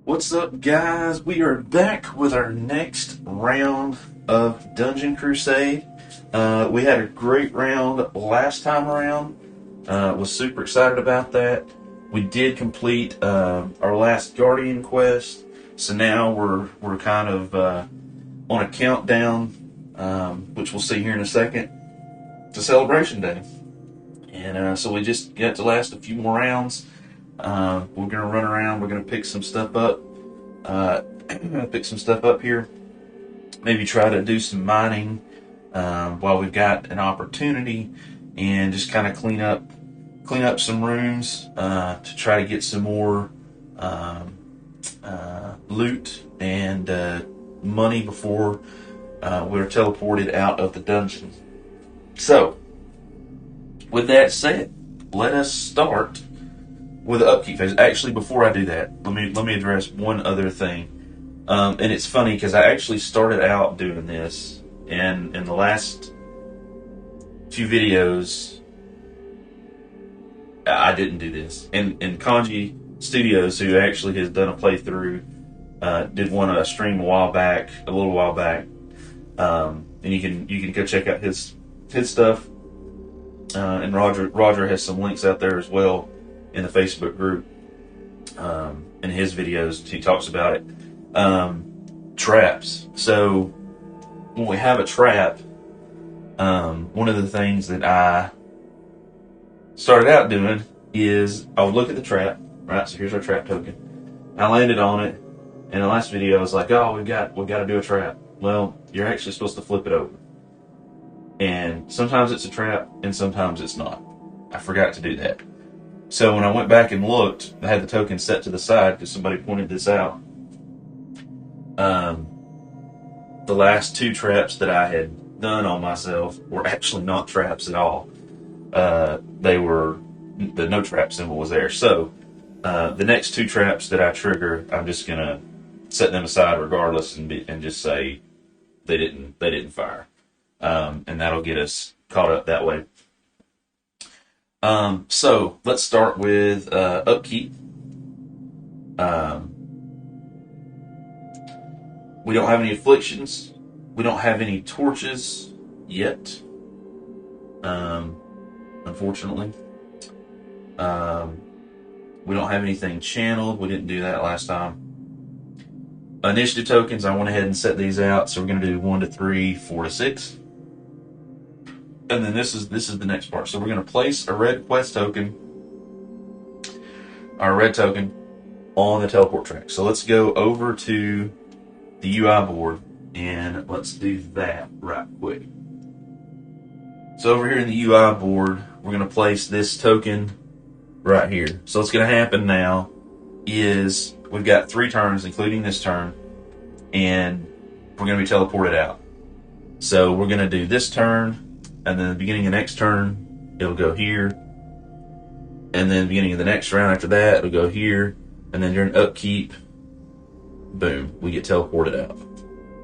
What's up, guys? We are back with our next round of Dungeon Crusade. We had a great round last time around. Was super excited about that. We did complete our last Guardian quest, so now we're kind of on a countdown, which we'll see here in a second, to Celebration Day. And so we just got to last a few more rounds. We're gonna run around. We're gonna pick some stuff up. Here. Maybe try to do some mining while we've got an opportunity, and just kind of clean up some rooms to try to get some more loot and money before we're teleported out of the dungeon. So, with that said, let us start with the upkeep phase. Actually, before I do that, let me address one other thing. And it's funny because I actually started out doing this, and in the last few videos, I didn't do this. And Kanji Studios, who actually has done a playthrough, did a stream a little while back, and you can go check out his stuff. And Roger has some links out there as well in the Facebook group. In his videos, he talks about it. Traps. So when we have a trap, one of the things that I started out doing is I would look at the trap, right? So here's our trap token. I landed on it, and in the last video I was like, oh, we've got to do a trap. Well, you're actually supposed to flip it over. And sometimes it's a trap, and sometimes it's not. I forgot to do that. So when I went back and looked, I had the token set to the side because somebody pointed this out. The last two traps that I had done on myself were actually not traps at all. The no trap symbol was there. So the next two traps that I trigger, I'm just gonna set them aside regardless and just say they didn't fire. And that'll get us caught up that way. So let's start with upkeep. We don't have any afflictions. We don't have any torches yet. Unfortunately. We don't have anything channeled. We didn't do that last time. Initiative tokens, I went ahead and set these out. So we're going to do 1 to 3, 4 to 6. And then this is the next part. So we're going to place a red quest token, our red token, on the teleport track. So let's go over to the UI board and let's do that right quick. So over here in the UI board, we're going to place this token right here. So what's going to happen now is we've got 3 turns, including this turn, and we're going to be teleported out. So we're going to do this turn, and then the beginning of the next turn, it'll go here. And then the beginning of the next round after that, it'll go here. And then during upkeep, boom, we get teleported out.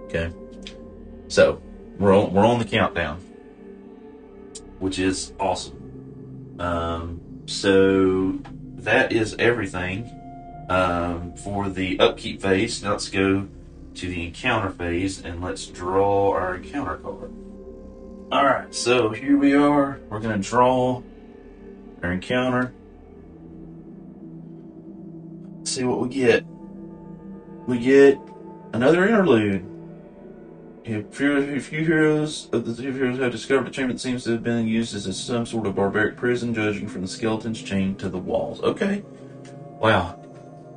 Okay? So, we're on the countdown, which is awesome. So, that is everything for the upkeep phase. Now let's go to the encounter phase, and let's draw our encounter card. Alright, so here we are. We're going to draw our encounter. Let's see what we get. We get another interlude. A few heroes of the 2 heroes have discovered a chamber that seems to have been used as some sort of barbaric prison, judging from the skeletons chained to the walls. Okay. Wow.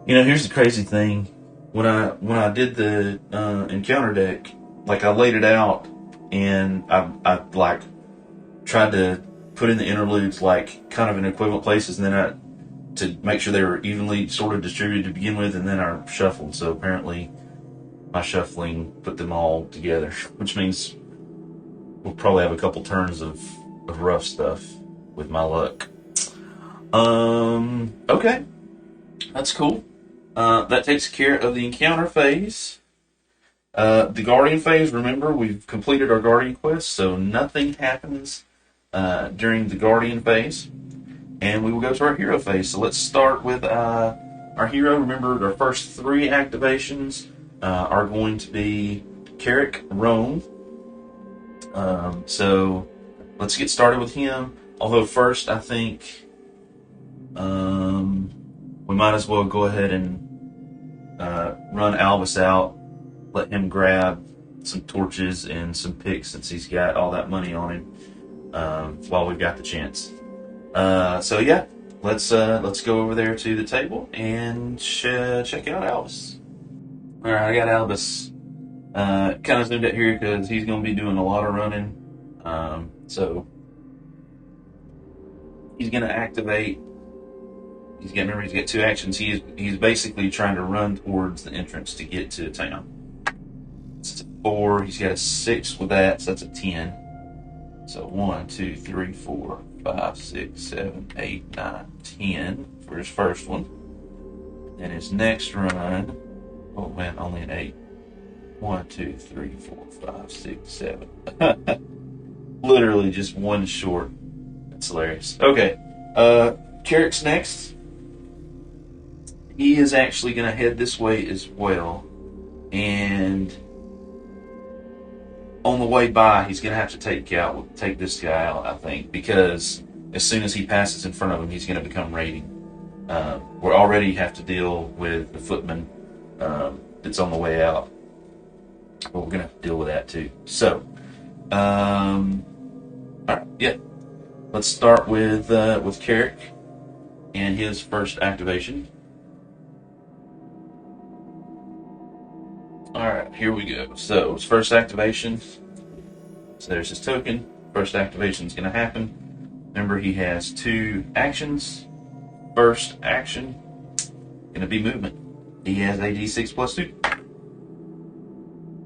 Here's the crazy thing. When I did the encounter deck, I laid it out, and I tried to put in the interludes kind of in equivalent places, and then to make sure they were evenly sort of distributed to begin with, and then I shuffled. So apparently my shuffling put them all together, which means we'll probably have a couple turns of rough stuff with my luck. Okay. That's cool. That takes care of the encounter phase. The Guardian phase, remember, we've completed our Guardian quest, so nothing happens during the Guardian phase. And we will go to our hero phase. So let's start with our hero, remember, our first 3 activations are going to be Carrick, Roam. So let's get started with him. Although first, I think we might as well go ahead and run Albus out, let him grab some torches and some picks since he's got all that money on him while we've got the chance. So yeah, let's go over there to the table and check out Albus. All right, I got Albus kind of zoomed out here because he's going to be doing a lot of running. So he's going to activate. He's got 2 actions. He's basically trying to run towards the entrance to get to town. It's a 4. He's got a 6 with that, so that's a 10. So 1, 2, 3, 4, 5, 6, 7, 8, 9, 10 for his first one. Then his next run, oh man, only an 8. 1, 2, 3, 4, 5, 6, 7. Literally just 1 short. That's hilarious. Okay, Carrick's next. He is actually going to head this way as well, and on the way by, he's going to have to take this guy out, I think, because as soon as he passes in front of him, he's going to become raiding. We already have to deal with the footman that's on the way out. But we're going to have to deal with that too. So, all right, yeah. Let's start with Carrick and his first activation. Alright, here we go. So, his first activation. So, there's his token. First activation is going to happen. Remember, he has 2 actions. First action, going to be movement. He has a d6 plus 2.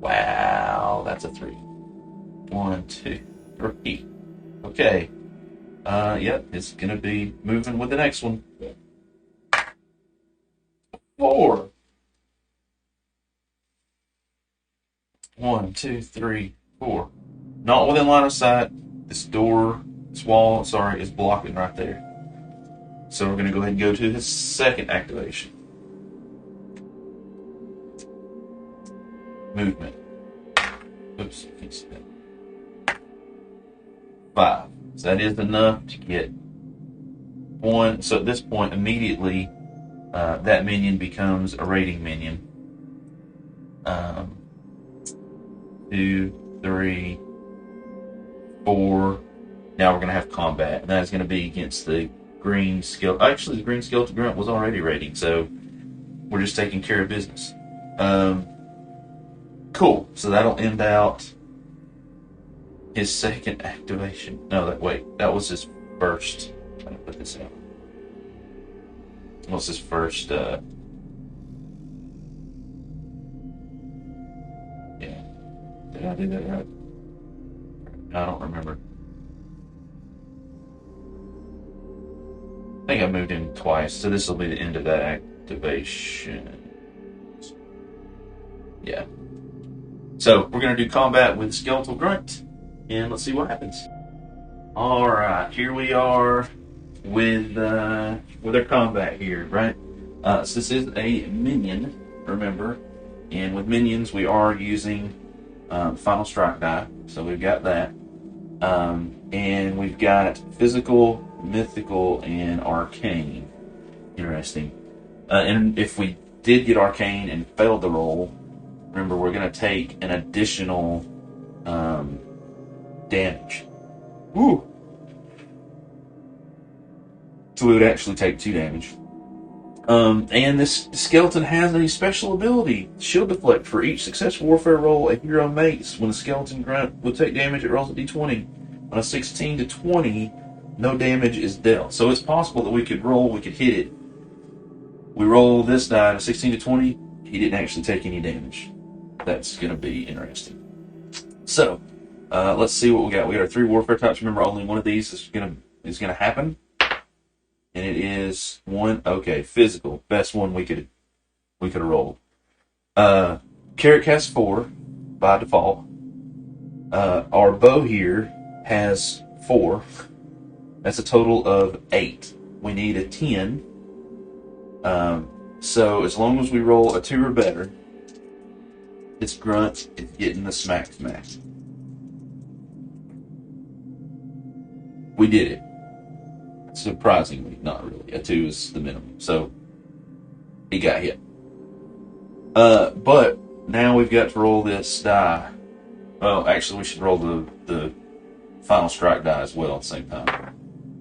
Wow, that's a 3. 1, 2, 3. Okay. Yep, it's going to be moving with the next one. 4. 1, 2, 3, 4. Not within line of sight. This wall, is blocking right there. So we're going to go ahead and go to his second activation. Movement. Oops, can't see that. 5. So that is enough to get 1. So at this point, immediately, that minion becomes a raiding minion. 2, 3, 4. Now we're going to have combat, and that is going to be against the green skeleton. Actually, the green skeletal grunt was already raiding, so we're just taking care of business. Cool. So that'll end out his second activation. No, that was his first. I'm going to put this out. What's his first? Yeah. Did I do that right? I don't remember. I think I moved him twice, so this will be the end of that activation. Yeah. So we're going to do combat with Skeletal Grunt, and let's see what happens. All right, here we are with our combat here, right? So this is a minion, remember, and with minions we are using Final Strike die, so we've got that, and we've got physical, mythical, and arcane. Interesting. And if we did get arcane and failed the roll, remember we're going to take an additional damage. Woo! So we would actually take 2 damage. And this skeleton has a special ability, Shield Deflect. For each successful warfare roll a hero makes, when a skeleton grunt will take damage, it rolls a d20. On a 16 to 20, no damage is dealt. So it's possible that we could hit it. We roll this die, a 16 to 20, he didn't actually take any damage. That's going to be interesting. So, let's see what we got. We got our 3 warfare types. Remember, only one of these is going to happen. And it is 1, okay, physical. Best one we could have rolled. Carrick has 4 by default. Our bow here has 4. That's a total of 8. We need a 10. So as long as we roll a 2 or better, this grunt is getting the smack. We did it. Surprisingly, not really. A 2 is the minimum. So he got hit. But now we've got to roll this die. Well, actually, we should roll the final strike die as well at the same time.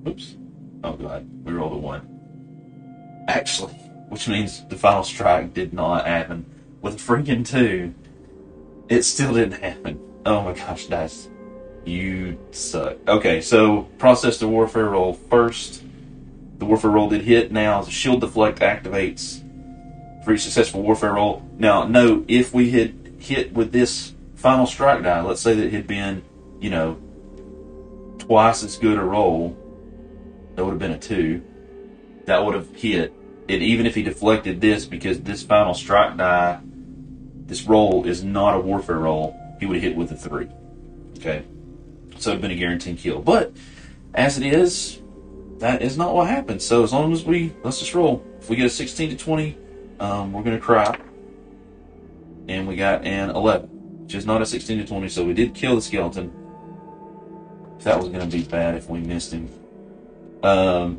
Oops. Oh, God. We rolled a 1. Actually, which means the final strike did not happen. With a freaking 2, it still didn't happen. Oh my gosh, dice. You suck. Okay, so process the warfare roll first. The warfare roll did hit. Now, the shield deflect activates for each successful warfare roll. Now, note, if we had hit with this final strike die, let's say that it had been, twice as good a roll, that would have been a 2. That would have hit. And even if he deflected this, because this final strike die, this roll is not a warfare roll, he would have hit with a 3. Okay? So it would have been a guaranteed kill. But, as it is, that is not what happened. So as long as let's just roll. If we get a 16 to 20, we're going to cry. And we got an 11, which is not a 16 to 20, so we did kill the skeleton. That was going to be bad if we missed him.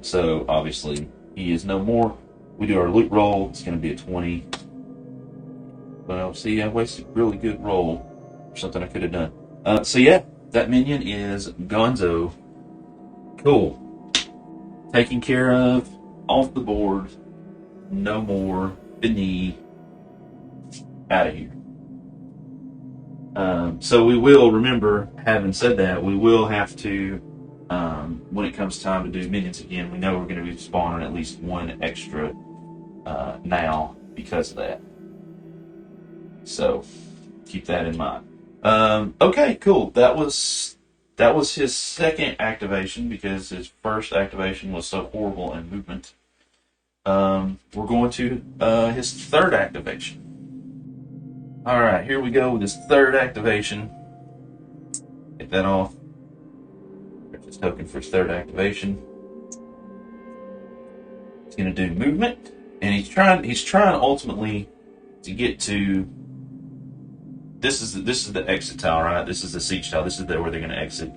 So obviously he is no more. We do our loot roll. It's going to be a 20. Well, see, I wasted a really good roll for something I could have done. So yeah, that minion is Gonzo. Cool. Taken care of. Off the board. No more. Beneath. Out of here. So we will, remember, having said that, we will have to, when it comes time to do minions again, we know we're going to be spawning at least 1 extra now because of that. So keep that in mind. Okay, cool. That was his second activation because his first activation was so horrible in movement. We're going to his third activation. Alright, here we go with his third activation. Get that off. There's his token for his third activation. He's going to do movement, and he's trying ultimately to get to. This is the exit tile, right? This is the siege tile. This is where they're going to exit.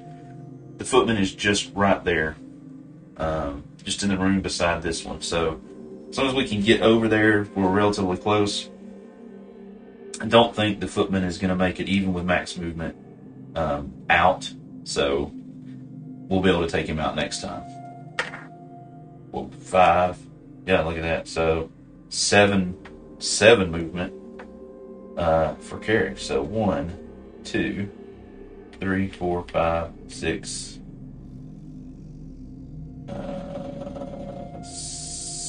The footman is just right there, just in the room beside this one. So as long as we can get over there, we're relatively close. I don't think the footman is going to make it even with max movement out, so we'll be able to take him out next time. Well, 5, yeah, look at that. So 7 movement for Carrick. So 1, 2, 3, 4, 5, 6,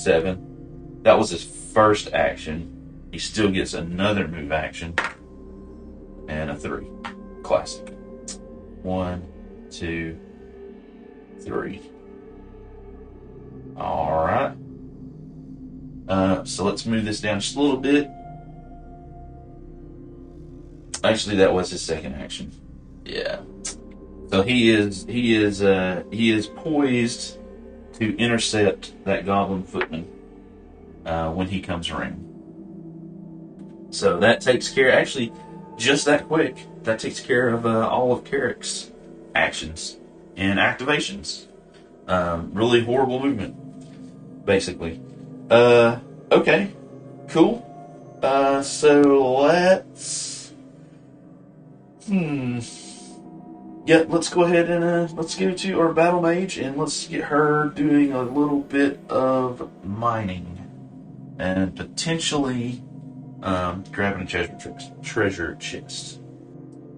7. That was his first action. He still gets another move action and a 3. Classic. 1, 2, 3. Alright. So let's move this down just a little bit. Actually, that was his second action. Yeah. So he is poised to intercept that goblin footman when he comes around. So that takes care, actually, just that quick, that takes care of all of Carrick's actions and activations. Really horrible movement, basically. Okay, cool. So let's, yeah, let's go ahead and let's go to our battle mage and let's get her doing a little bit of mining and potentially grabbing a treasure chest.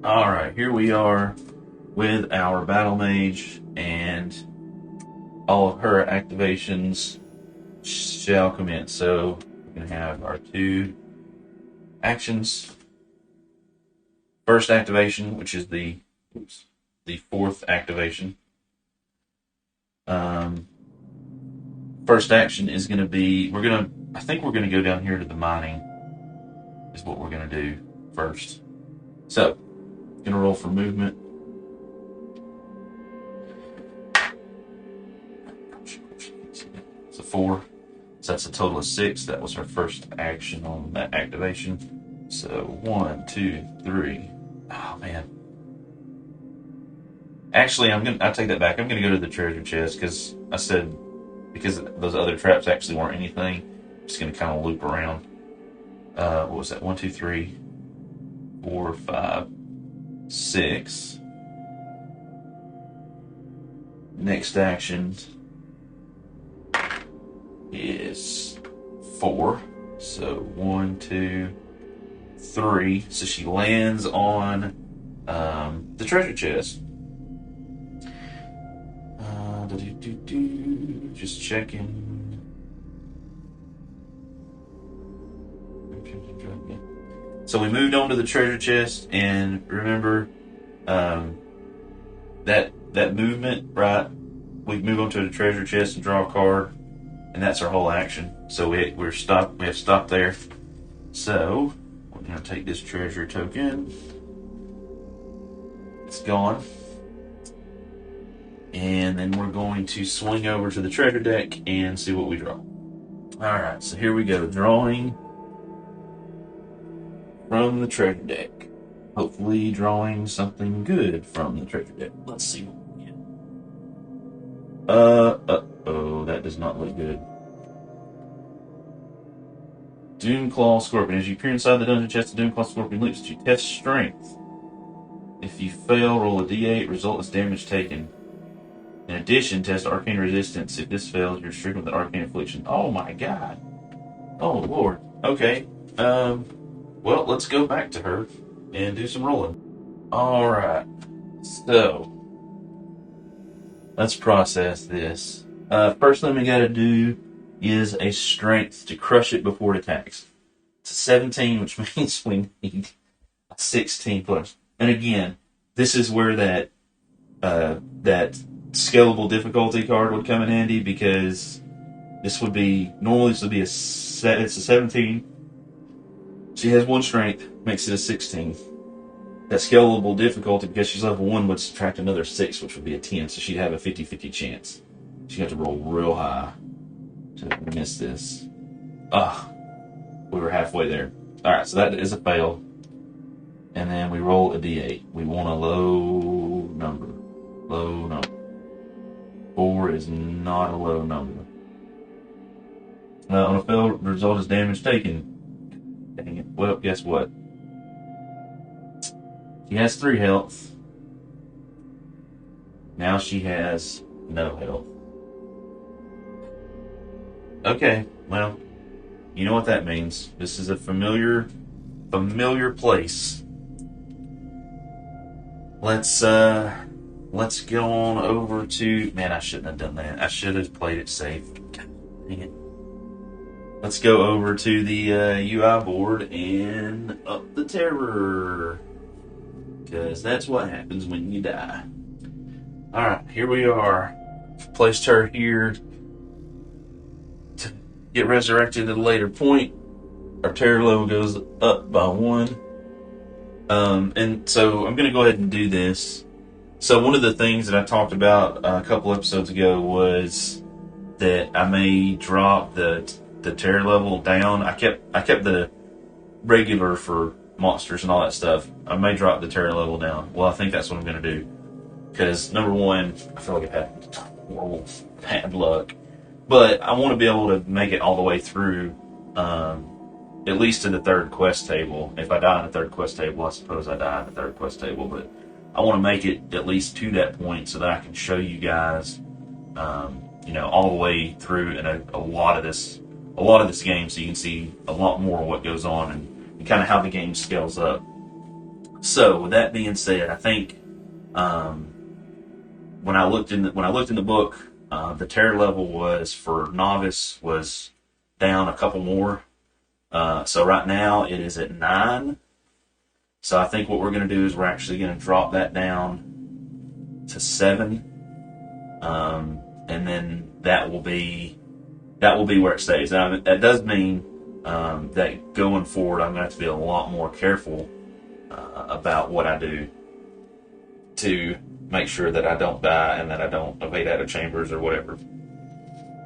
Alright, here we are with our battle mage, and all of her activations shall commence. So we're going to have our 2 actions. First activation, which is the 4th activation. First action is going to be, I think we're going to go down here to the mining. Is what we're going to do first. So, going to roll for movement. It's a 4. So that's a total of 6. That was her first action on that activation. So 1, 2, 3. Oh man. Actually, I take that back. I'm gonna go to the treasure chest because I said because those other traps actually weren't anything. I'm just gonna kind of loop around. What was that? 1, 2, 3, 4, 5, 6. Next action is 4. So 1, 2, 3. So she lands on the treasure chest. Just checking. So we moved on to the treasure chest, and remember that movement, right? We move on to the treasure chest and draw a card, and that's our whole action. So we're stopped. We have stopped there. So we're gonna take this treasure token. It's gone. And then we're going to swing over to the treasure deck and see what we draw. Alright, so here we go. Drawing from the treasure deck. Hopefully drawing something good from the treasure deck. Let's see what we get. Uh-oh, that does not look good. Doomclaw Scorpion. As you peer inside the dungeon chest, the Doomclaw Scorpion leaps at you. Test strength. If you fail, roll a d8. Result is damage taken. In addition, test arcane resistance. If this fails, you're stricken with an arcane affliction. Oh my god. Oh lord. Okay. Well, let's go back to her and do some rolling. Alright. So, let's process this. First thing we gotta do is a strength to crush it before it attacks. It's a 17, which means we need a 16 plus. And again, this is where that scalable difficulty card would come in handy, because this would be it's a 17. She has 1 strength, makes it a 16. That scalable difficulty, because she's level 1, would subtract another 6, which would be a 10, so she'd have a 50-50 chance. She'd have to roll real high to miss this. We were halfway there. Alright, so that is a fail. And then we roll a d8. We want a low number. 4 is not a low number. On a failed, the result is damage taken. Dang it. Well, guess what? She has 3 health. Now she has no health. Okay, well, you know what that means. This is a familiar place. Let's go on over to... Man, I shouldn't have done that. I should have played it safe. God, dang it. Let's go over to the UI board and up the terror. Because that's what happens when you die. Alright, here we are. Placed her here to get resurrected at a later point. Our terror level goes up by 1. And so I'm going to go ahead and do this. So one of the things that I talked about a couple episodes ago was that I may drop the terror level down. I kept the regular for monsters and all that stuff. I may drop the terror level down. Well, I think that's what I'm going to do. Because, number one, I feel like I've had horrible bad luck. But I want to be able to make it all the way through, at least to the 3rd quest table. If I die in the 3rd quest table, I suppose I die in the 3rd quest table. But I want to make it at least to that point so that I can show you guys, all the way through in a lot of this game, so you can see a lot more of what goes on and kind of how the game scales up. So with that being said, I think when I looked in the book, the terror level was for novice was down a couple more. So right now it is at 9. So I think what we're going to do is we're actually going to drop that down to 7, and then that will be where it stays. Now, that does mean that going forward, I'm going to have to be a lot more careful about what I do to make sure that I don't die and that I don't evade out of chambers or whatever.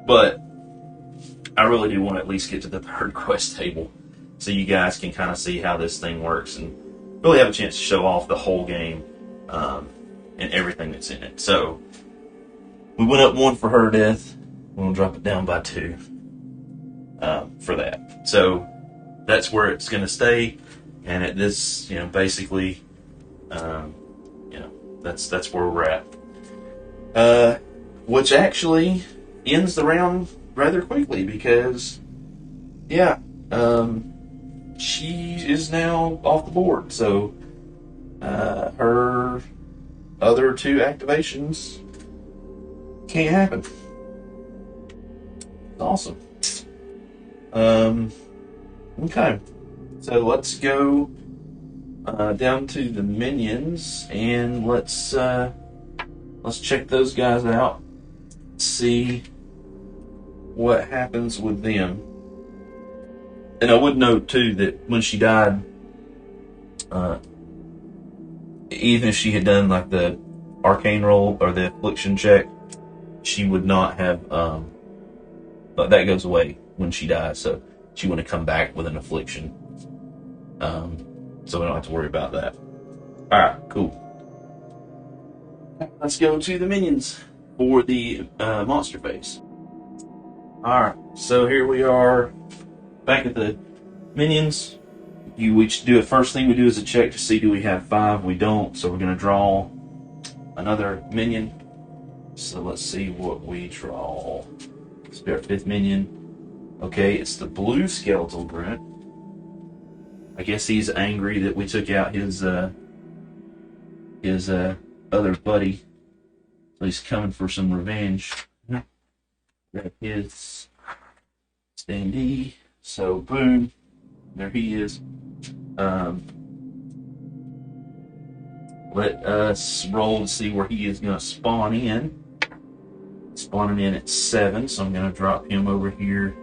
But I really do want to at least get to the third quest table so you guys can kind of see how this thing works and really have a chance to show off the whole game and everything that's in it. So we went up 1 for her death. We're going to drop it down by 2 for that. So that's where it's going to stay. And at this, basically, that's where we're at. Which actually ends the round rather quickly because, she is now off the board. So her other 2 activations can't happen. Awesome. Okay. So let's go down to the minions and let's check those guys out. See what happens with them. And I would note too that when she died, even if she had done like the arcane roll or the affliction check, she would not have. But that goes away when she dies, so she wouldn't come back with an affliction. So we don't have to worry about that. All right, cool. Let's go to the minions for the monster phase. All right, so here we are. Back at the minions, we do it. First thing we do is a check to see do we have 5. We don't, so we're going to draw another minion. So let's see what we draw. Let's be our 5th minion. Okay, it's the blue Skeletal Grunt. I guess he's angry that we took out his other buddy. So he's coming for some revenge. Grab his standee. So, boom, there he is. Let us roll to see where he is going to spawn in. Spawning in at 7, so I'm going to drop him over here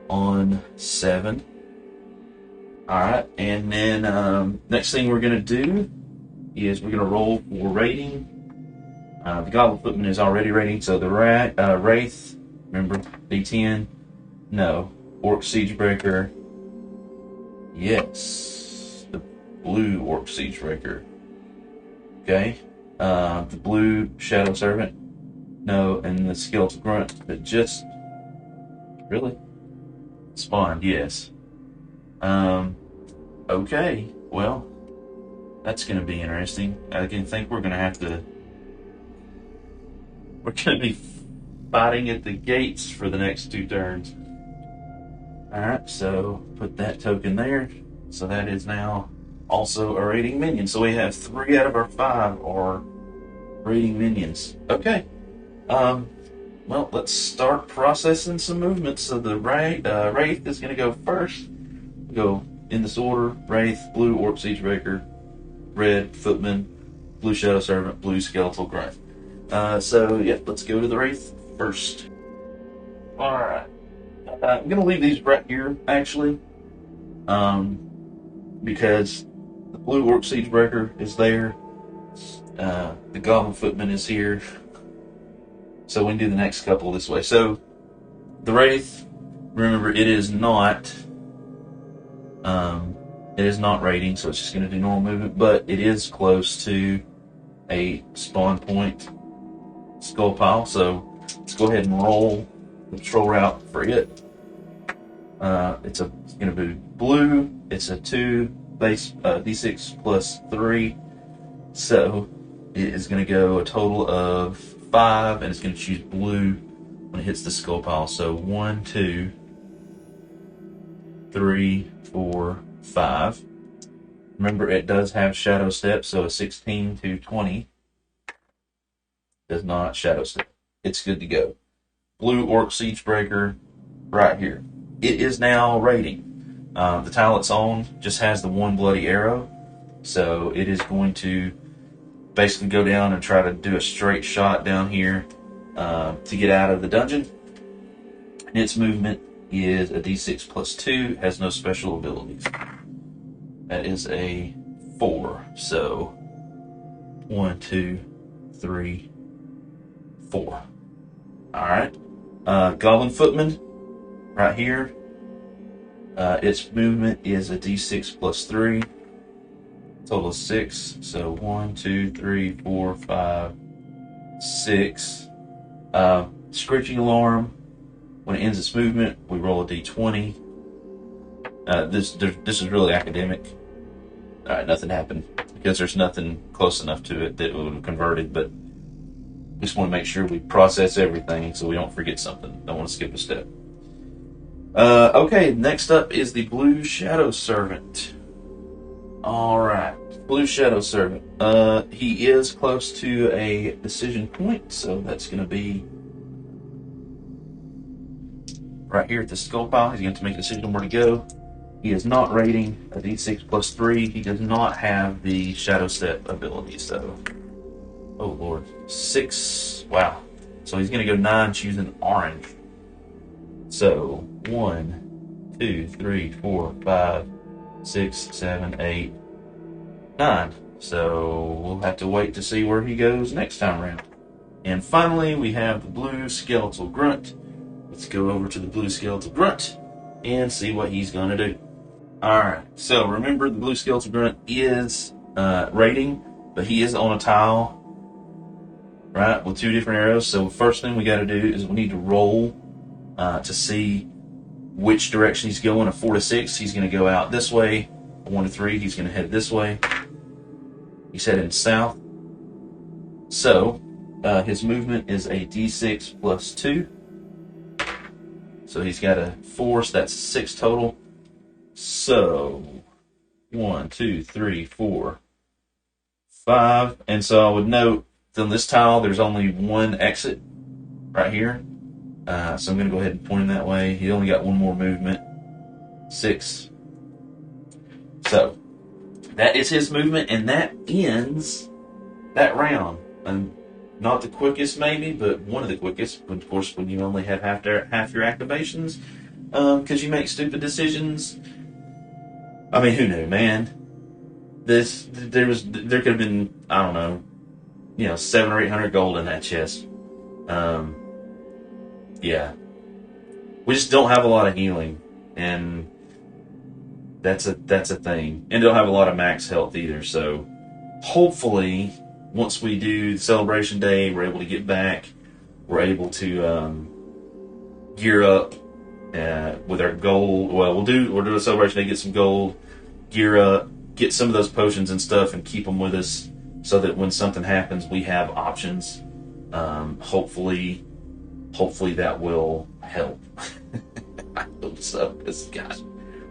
on 7. Alright, and then next thing we're going to do is we're going to roll for rating. The Goblin Footman is already rating, so the Wraith, remember, D10, no. Orc Siegebreaker, yes. The blue Orc Siegebreaker, okay. The blue Shadow Servant, no. And the Skeletal Grunt that just really spawned, yes. Okay, well, that's going to be interesting. I can think we're going to be fighting at the gates for the next 2 turns. Alright, so put that token there. So that is now also a raiding minion. So we have 3 out of our 5 are raiding minions. Okay. Well, let's start processing some movements. So the Wraith is going to go first. Go in this order: Wraith, blue Orc Siegebreaker, red Footman, blue Shadow Servant, blue Skeletal Grunt. So yeah, let's go to the Wraith first. Alright. I'm going to leave these right here, actually, because the blue Orc Siegebreaker is there, the Goblin Footman is here, so we can do the next couple this way. So, the Wraith, remember, it is not raiding, so it's just going to do normal movement, but it is close to a spawn point skull pile, so let's go ahead and roll the patrol route for it. It's going to be blue. It's a 2 base d6 plus 3, so it is going to go a total of 5, and it's going to choose blue when it hits the skull pile. So 1, 2, 3, 4, 5. Remember, it does have shadow step, so a 16 to 20 does not shadow step. It's good to go. Blue Orc Siegebreaker right here. It is now raiding. The tile it's on just has the 1 bloody arrow, so it is going to basically go down and try to do a straight shot down here to get out of the dungeon. And its movement is a d6 plus 2, has no special abilities. That is a 4, so 1, 2, 3, 4. Alright. Goblin Footman right here. Its movement is a d6 plus 3. Total of 6. So 1, 2, 3, 4, 5, 6. Screeching alarm. When it ends its movement, we roll a d20. This is really academic. Alright, nothing happened because there's nothing close enough to it that would have converted, but just want to make sure we process everything so we don't forget something. Don't want to skip a step. Okay, next up is the Blue Shadow Servant. Alright, Blue Shadow Servant. He is close to a decision point, so that's going to be right here at the skull pile. He's going to make a decision on where to go. He is not rating a d6 plus 3. He does not have the Shadow Step ability, so... Oh, Lord. 6. Wow. So he's going to go 9, choosing orange. So, 1, 2, 3, 4, 5, 6, 7, 8, 9. So, we'll have to wait to see where he goes next time around. And finally, we have the Blue Skeletal Grunt. Let's go over to the Blue Skeletal Grunt and see what he's going to do. Alright, so remember the Blue Skeletal Grunt is rating, but he is on a tile, right, with 2 different arrows. So first thing we got to do is we need to roll to see which direction he's going. A 4 to 6, he's going to go out this way. A 1 to 3, he's going to head this way. He's heading south. So his movement is a d6 plus 2. So he's got a 4, so that's 6 total. So 1, 2, 3, 4, 5. And so I would note that on this tile there's only 1 exit right here. So I'm going to go ahead and point him that way. He only got 1 more movement. 6. So that is his movement, and that ends that round. And not the quickest maybe, but one of the quickest. Of course, when you only have half your activations, because you make stupid decisions. I mean, who knew, man? There could have been, I don't know, 700 or 800 gold in that chest. Yeah, we just don't have a lot of healing, and that's a thing. And don't have a lot of max health either. So hopefully, once we do the celebration day, we're able to get back. We're able to gear up with our gold. Well, we'll do a celebration day, get some gold, gear up, get some of those potions and stuff, and keep them with us so that when something happens, we have options. Hopefully that will help. I hope so. Because gosh,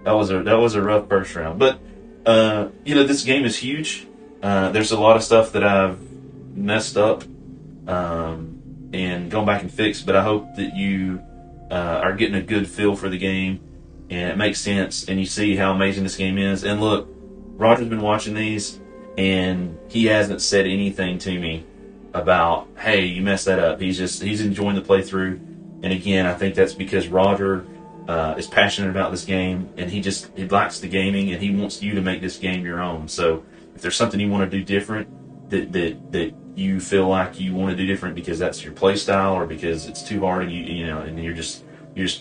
that was a rough first round. But this game is huge. There's a lot of stuff that I've messed up and gone back and fixed, but I hope that you are getting a good feel for the game and it makes sense and you see how amazing this game is. And look, Roger's been watching these and he hasn't said anything to me about, hey, you messed that up. He's enjoying the playthrough. And again, I think that's because Roger is passionate about this game and he likes the gaming and he wants you to make this game your own. So if there's something you want to do different, that you feel like you want to do different because that's your play style or because it's too hard and and you're just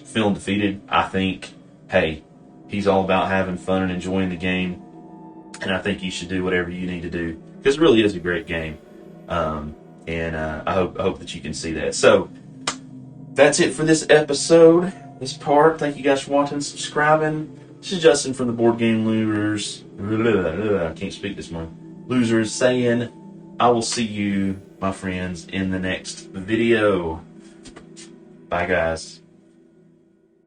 feeling defeated, I think, hey, he's all about having fun and enjoying the game, and I think you should do whatever you need to do because it really is a great game. I hope that you can see that. So that's it for this episode, this part. Thank you guys for watching, subscribing. This is Justin from the Board Game Losers. I can't speak this morning. Losers saying, I will see you, my friends, in the next video. Bye, guys.